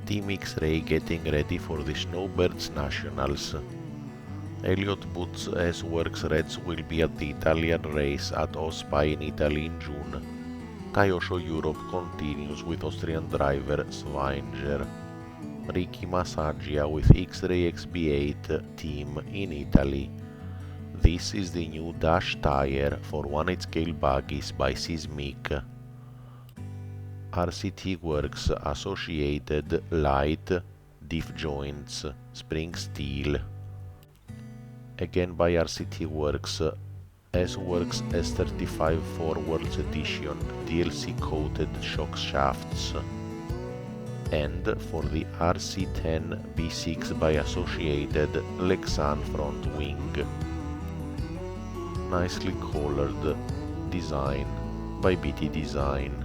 Team X-Ray getting ready for the Snowbirds Nationals. Elliott Butt's SWorkz Reds will be at the Italian race at Ospa in Italy in June. Kyosho Europe continues with Austrian driver Swinger. Ricky Masaggia with X-Ray XB8 team in Italy. This is the new dash tire for 1/8 scale buggies by Seismic. TWorks associated light diff joints, spring steel. Again by TWorks, SWorkz S35 Forwards Edition DLC coated shock shafts. And for the RC10 B6 by Associated Lexan front wing. Nicely colored design by BT Design.